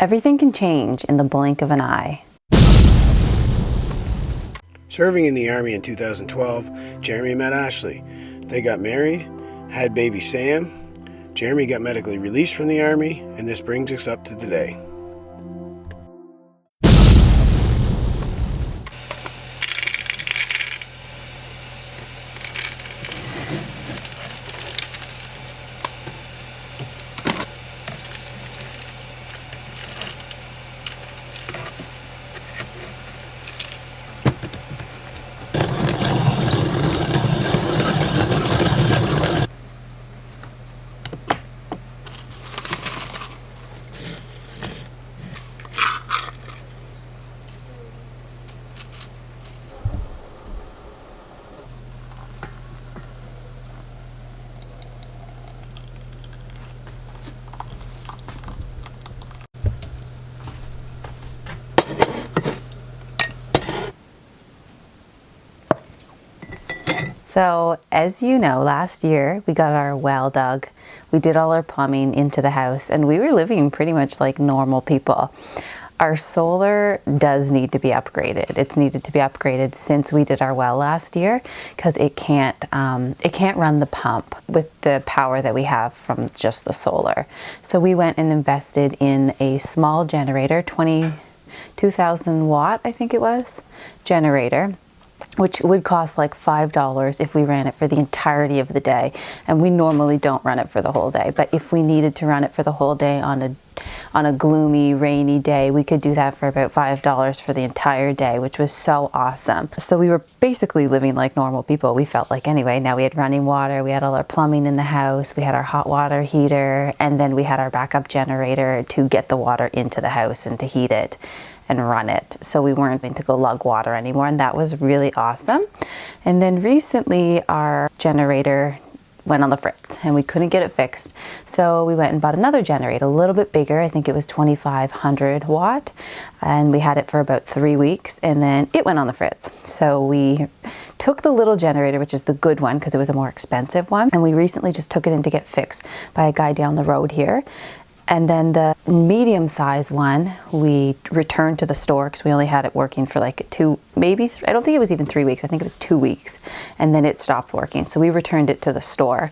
Everything can change in the blink of an eye. Serving in the Army in 2012, Jeremy met Ashley. They got married, had baby Sam. Jeremy got medically released from the Army, and this brings us up to today. So as you know, last year we got our well dug. We did all our plumbing into the house and we were living pretty much like normal people. Our solar does need to be upgraded. It's needed to be upgraded since we did our well last year because it can't run the pump with the power that we have from just the solar. So we went and invested in a small generator, 22,000 watt, I think it was, generator, which would cost like $5 if we ran it for the entirety of the day. And we normally don't run it for the whole day, but if we needed to run it for the whole day on a gloomy, rainy day, we could do that for about $5 for the entire day, which was so awesome. So we were basically living like normal people, we felt like anyway. Now we had running water, we had all our plumbing in the house, we had our hot water heater, and then we had our backup generator to get the water into the house and to heat it and run it. So we weren't going to go lug water anymore, and that was really awesome. And then recently our generator went on the fritz and we couldn't get it fixed. So we went and bought another generator, a little bit bigger. I think it was 2,500 watt, and we had it for about 3 weeks and then it went on the fritz. So we took the little generator, which is the good one because it was a more expensive one, and we recently just took it in to get fixed by a guy down the road here. And then the medium-sized one, we returned to the store because we only had it working for like I don't think it was even 3 weeks. I think it was 2 weeks. And then it stopped working. So we returned it to the store,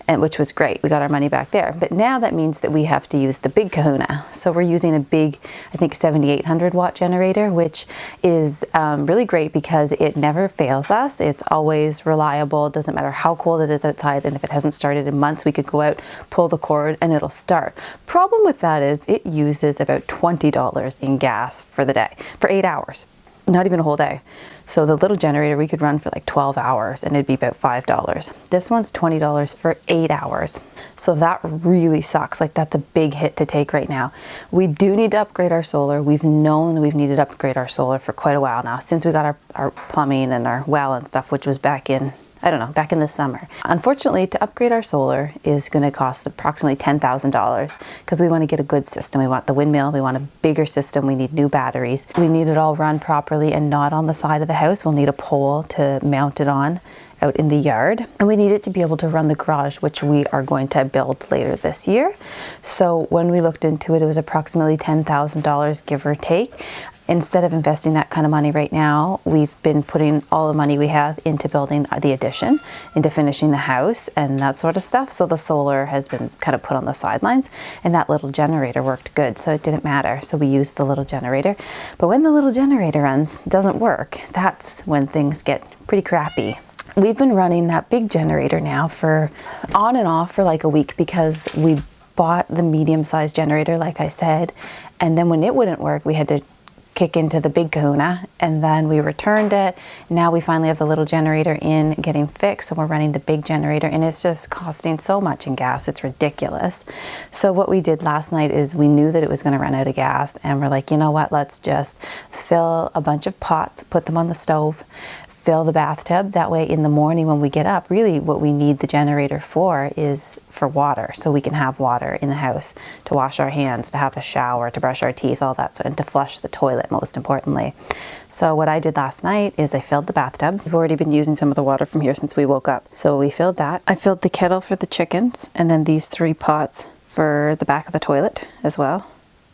and which was great. We got our money back there. But now that means that we have to use the big kahuna. So we're using a big, I think 7,800 watt generator, which is really great because it never fails us. It's always reliable. It doesn't matter how cold it is outside. And if it hasn't started in months, we could go out, pull the cord, and it'll start. Problem with that is it uses about $20 in gas for the day, for 8 hours. Not even a whole day. So the little generator we could run for like 12 hours and it'd be about $5. This one's $20 for 8 hours. So that really sucks. Like that's a big hit to take right now. We do need to upgrade our solar. We've known that we've needed to upgrade our solar for quite a while now, since we got our plumbing and our well and stuff, which was back in the summer. Unfortunately, to upgrade our solar is going to cost approximately $10,000 because we want to get a good system. We want the windmill, we want a bigger system, we need new batteries. We need it all run properly and not on the side of the house. We'll need a pole to mount it on out in the yard. And we need it to be able to run the garage, which we are going to build later this year. So when we looked into it, it was approximately $10,000, give or take. Instead of investing that kind of money right now, we've been putting all the money we have into building the addition, into finishing the house and that sort of stuff. So the solar has been kind of put on the sidelines, and that little generator worked good, so it didn't matter. So we used the little generator. But when the little generator doesn't work, that's when things get pretty crappy. We've been running that big generator now for on and off for like a week because we bought the medium-sized generator, like I said, and then when it wouldn't work, we had to kick into the big kahuna, and then we returned it. Now we finally have the little generator in getting fixed, so we're running the big generator, and it's just costing so much in gas, it's ridiculous. So what we did last night is we knew that it was going to run out of gas, and we're like, you know what, let's just fill a bunch of pots, put them on the stove, fill the bathtub. That way in the morning when we get up, really what we need the generator for is for water, so we can have water in the house to wash our hands, to have a shower, to brush our teeth, all that, and to flush the toilet most importantly. So what I did last night is I filled the bathtub. We've already been using some of the water from here since we woke up. So we filled that. I filled the kettle for the chickens, and then these 3 pots for the back of the toilet as well.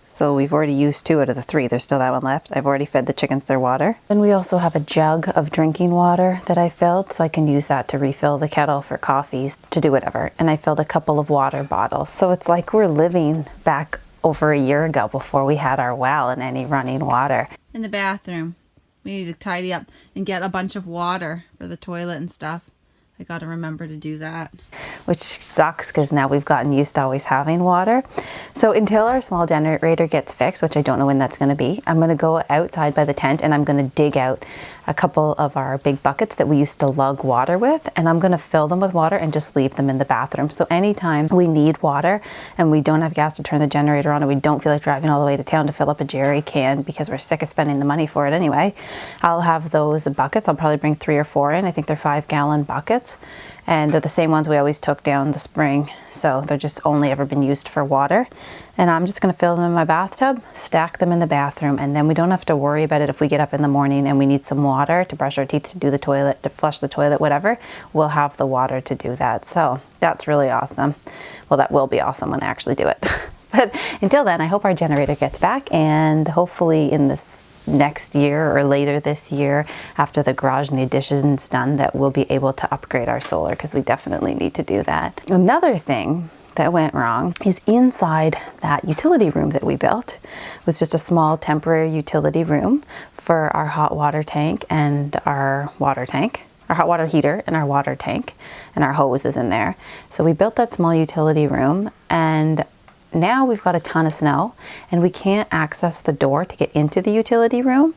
So we've already used 2 out of the 3. There's still that one left. I've already fed the chickens their water. Then we also have a jug of drinking water that I filled, so I can use that to refill the kettle for coffees, to do whatever. And I filled a couple of water bottles. So it's like we're living back over a year ago before we had our well and any running water. In the bathroom, we need to tidy up and get a bunch of water for the toilet and stuff. I got to remember to do that. Which sucks because now we've gotten used to always having water. So until our small generator gets fixed, which I don't know when that's going to be, I'm going to go outside by the tent and I'm going to dig out a couple of our big buckets that we used to lug water with, and I'm going to fill them with water and just leave them in the bathroom. So anytime we need water and we don't have gas to turn the generator on, and we don't feel like driving all the way to town to fill up a jerry can because we're sick of spending the money for it anyway, I'll have those buckets. I'll probably bring 3 or 4 in. I think they're 5-gallon buckets, and they're the same ones we always took down the spring, so they're just only ever been used for water. And I'm just going to fill them in my bathtub, stack them in the bathroom, and then we don't have to worry about it if we get up in the morning and we need some water to brush our teeth, to do the toilet, to flush the toilet, whatever. We'll have the water to do that. So that's really awesome. Well, that will be awesome when I actually do it. But until then, I hope our generator gets back, and hopefully in this next year or later this year, after the garage and the addition's done, that we'll be able to upgrade our solar, because we definitely need to do that. Another thing that went wrong is inside that utility room that we built. It was just a small temporary utility room for our hot water tank and our water tank, our hot water heater and our water tank, and our hose is in there. So we built that small utility room, and now we've got a ton of snow and we can't access the door to get into the utility room,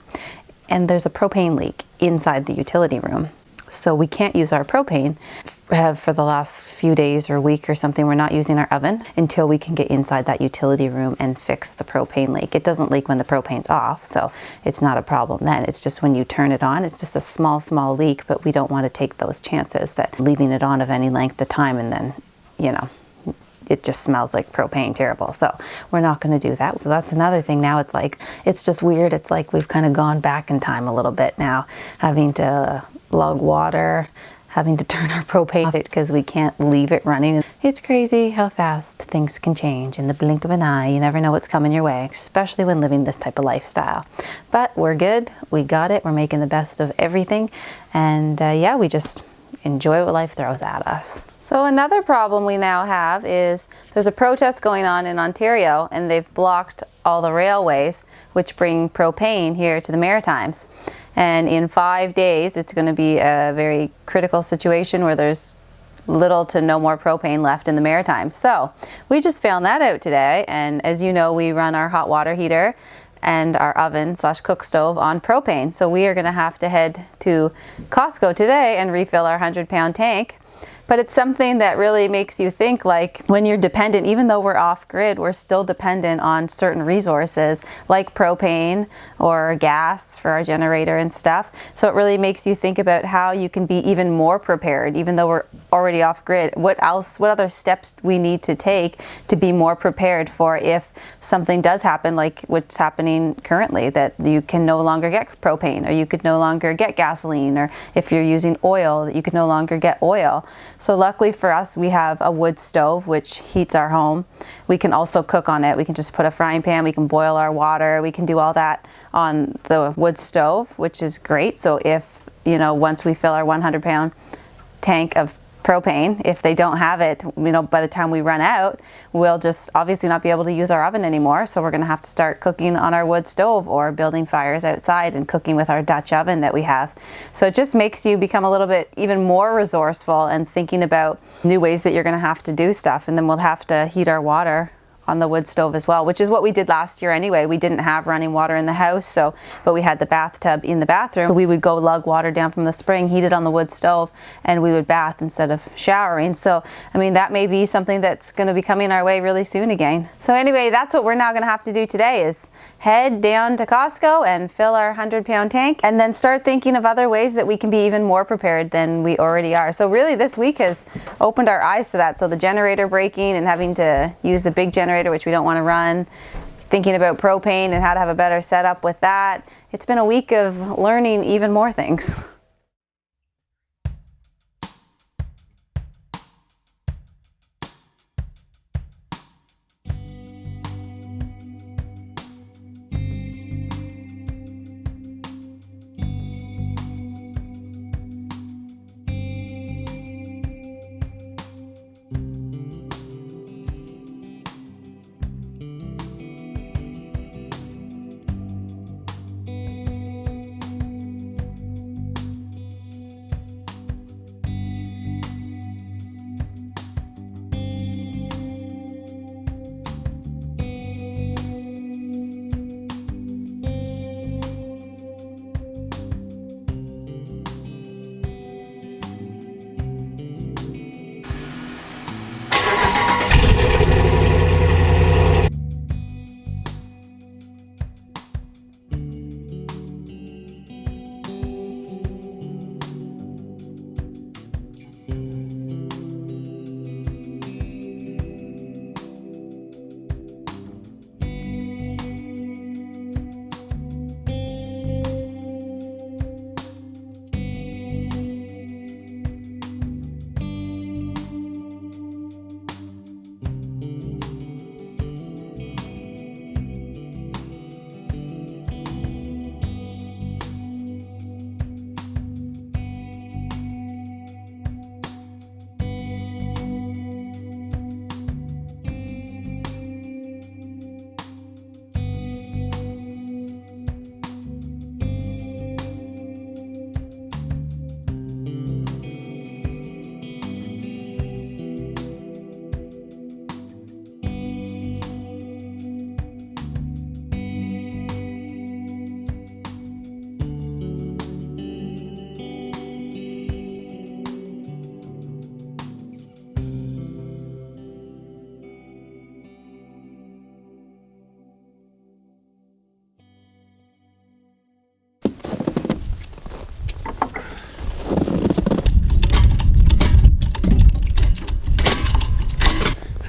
and there's a propane leak inside the utility room. So we can't use our propane. For the last few days or a week or something, we're not using our oven until we can get inside that utility room and fix the propane leak. It doesn't leak when the propane's off, so it's not a problem then. It's just when you turn it on, it's just a small leak, but we don't want to take those chances that leaving it on of any length of time and then, you know, it just smells like propane terrible. So we're not going to do that. So that's another thing now. It's like, it's just weird. It's like we've kind of gone back in time a little bit now, having to lug water, having to turn our propane off because we can't leave it running. It's crazy how fast things can change in the blink of an eye. You never know what's coming your way, especially when living this type of lifestyle. But we're good. We got it. We're making the best of everything. And yeah, we just enjoy what life throws at us. So another problem we now have is there's a protest going on in Ontario, and they've blocked all the railways which bring propane here to the Maritimes. And in 5 days, it's going to be a very critical situation where there's little to no more propane left in the Maritimes. So we just found that out today, and as you know, we run our hot water heater and our oven / cook stove on propane. So we are going to have to head to Costco today and refill our 100-pound tank. But it's something that really makes you think, like, when you're dependent, even though we're off grid, we're still dependent on certain resources like propane or gas for our generator and stuff. So it really makes you think about how you can be even more prepared, even though we're already off grid. What other steps we need to take to be more prepared for if something does happen, like what's happening currently, that you can no longer get propane, or you could no longer get gasoline, or if you're using oil, that you could no longer get oil. So luckily for us, we have a wood stove which heats our home. We can also cook on it. We can just put a frying pan, we can boil our water, we can do all that on the wood stove, which is great. So if, you know, once we fill our 100-pound tank of propane, if they don't have it, you know, by the time we run out, we'll just obviously not be able to use our oven anymore. So we're going to have to start cooking on our wood stove or building fires outside and cooking with our Dutch oven that we have. So it just makes you become a little bit even more resourceful and thinking about new ways that you're going to have to do stuff. And then we'll have to heat our water on the wood stove as well, which is what we did last year anyway. We didn't have running water in the house, but we had the bathtub in the bathroom. We would go lug water down from the spring, heat it on the wood stove, and we would bath instead of showering. So, I mean, that may be something that's going to be coming our way really soon again. So anyway, that's what we're now going to have to do today, is head down to Costco and fill our 100-pound tank, and then start thinking of other ways that we can be even more prepared than we already are. So really, this week has opened our eyes to that. So the generator breaking and having to use the big generator, which we don't want to run, thinking about propane and how to have a better setup with that. It's been a week of learning even more things.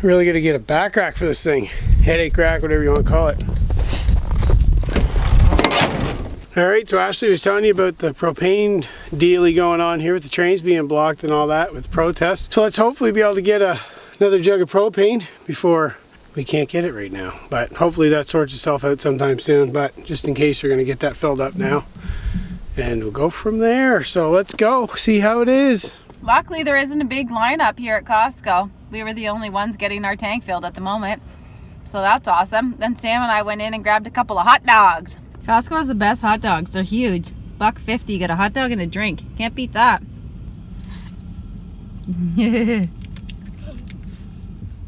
Really got to get a back rack for this thing. Headache rack, whatever you want to call it. Alright, so Ashley was telling you about the propane dealy going on here with the trains being blocked and all that with protests. So let's hopefully be able to get another jug of propane before we can't get it right now. But hopefully that sorts itself out sometime soon. But just in case, we're going to get that filled up now. And we'll go from there. So let's go see how it is. Luckily, there isn't a big lineup here at Costco. We were the only ones getting our tank filled at the moment. So that's awesome. Then Sam and I went in and grabbed a couple of hot dogs. Costco has the best hot dogs. They're huge. $1.50, you get a hot dog and a drink. Can't beat that.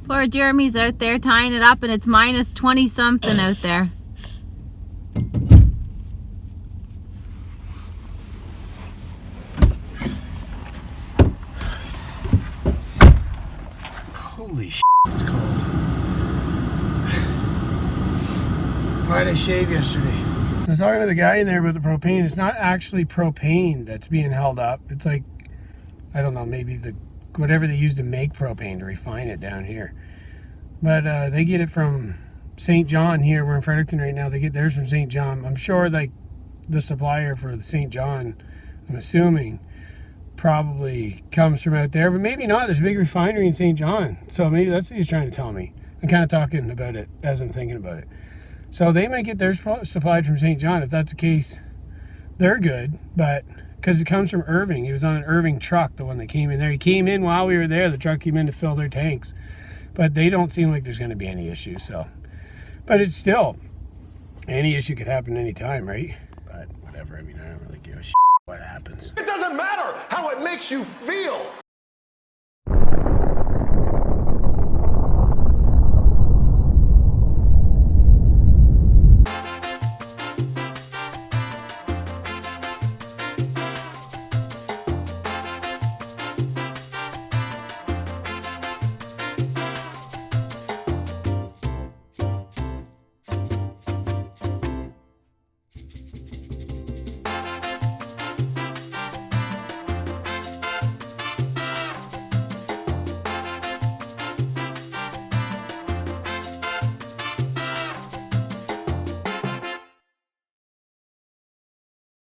Poor Jeremy's out there tying it up and it's minus 20 something out there. Holy shit, it's cold. Why did I shave yesterday? I was talking to the guy in there about the propane. It's not actually propane that's being held up. It's like, I don't know, maybe whatever they use to make propane, to refine it down here. But they get it from St. John here. We're in Fredericton right now. They get theirs from St. John. I'm sure like the supplier for the St. John, I'm assuming, probably comes from out there. But maybe not. There's a big refinery in St. John. So maybe that's what he's trying to tell me. I'm kind of talking about it as I'm thinking about it. So they might get theirs supplied from St. John. If that's the case, they're good. But because it comes from Irving. He was on an Irving truck, the one that came in there. He came in while we were there. The truck came in to fill their tanks. But they don't seem like there's going to be any issues. So, but it's still, any issue could happen anytime, right? But whatever. I mean, I don't really give a shit what happens. It doesn't matter how it makes you feel.